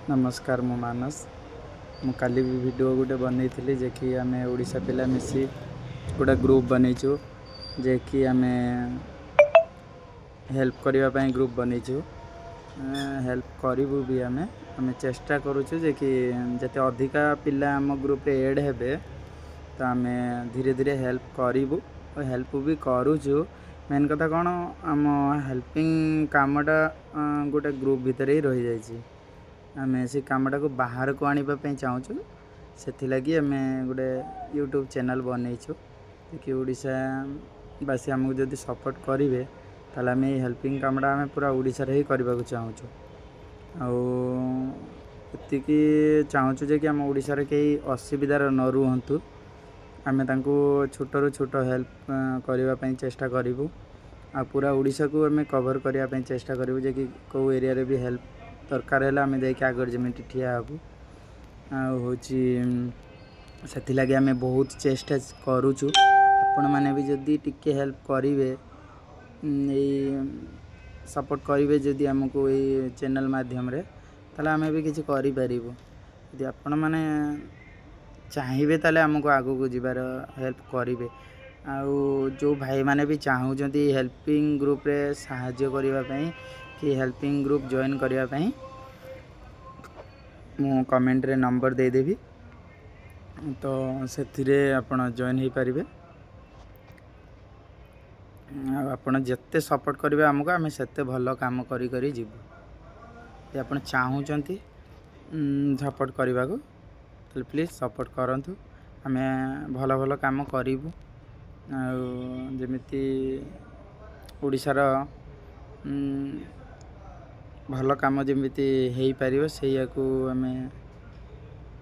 नमस्कार मु मानस मु काली भी वीडियो गोटे बनई थी जे कि आम ओडिशा पिला मिसी गोटे ग्रुप बनईचु जे कि आम हेल्प करने ग्रुप बनईचु हेल्प करूँ भी आम चेष्टा करुचु जे कि जिते अधिका पिला आम ग्रुप रे ऐड हेबे तो आम धीरे धीरे हेल्प करूँ और हेल्प भी करुचु। मेन कथा कौन आम हेल्पिंग कामटा गोटे ग्रुप भितर ही रही जाइए। आम से कमटा को बाहर को आने चाहूँ से लगी आम गोटे यूट्यूब चैनल बनईचु कि ओडिशावासी आमको जब सपोर्ट करेंगे ताल आम हेल्पिंग कामटा आम पूरा ओडिशा रे ही करने को चाहूँ आती चाहूँ जे कि आम ओडिशा रे कई असुविधार न रुहतु आम तांको छोट रु छोट हेल्प करने चेष्टा करूँ आ पूरा ओडिशा को आम कवर करने चेष्टा करूँ जे कि कौ एरिया रे भी हेल्प दरकार है आम जाकि आगर जमी ठिया हेबू से लगे आम बहुत चेष्टा करुचु। आपण मैंने भी जदि टिके हेल्प करेंगे सपोर्ट करेंगे जदि आमको ये चैनल माध्यम रे ताले आम भी किसी करें यदि आपण मैंने चाहिए ताले आमको आगू को जीवार हेल्प करेंगे जो भाई माने भी चाहूँगी हेल्पिंग ग्रुप रे साहाय्य करने कि हेल्पिंग ग्रुप जॉइन करने मु कमेंट रे नंबर देदेवी तो से आपण जॉइन हो पारे आपण जिते सपोर्ट करेंगे आमको आम से भल कम करी जीवु आप चाहूँगी सपोर्ट करने को तो प्लीज़ सपोर्ट करूँ आम भल भल कम करूँ जमीती ओडिशार भल कम जमीती हो पार से आम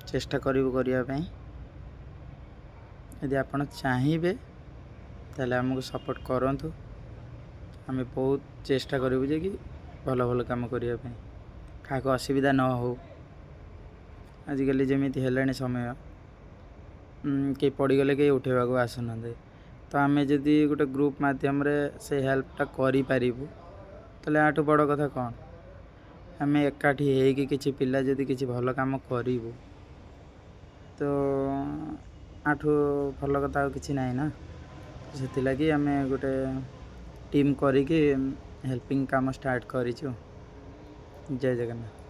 चेष्टा करूँ करने यदि आप चाहिए ताले आमको सपोर्ट करूँ आम बहुत चेष्टा करूँ जे कि भल भल कम करने क्या असुविधा न हो आजिकल जमीती है समय कई पड़गले कई उठेवा को आसुना तो आम जदि गोटे ग्रुप माध्यम रे से हेल्पटा करूँ तो आठू बड़ कथा कौन आम एकाठी होगी किसी पिला जदि किसी भल कम करूँ तो आठू भल कथा किसी ना ना से लगी आम गोटे टीम करी हेल्पिंग काम स्टार्ट करूँ। जय जगन्नाथ।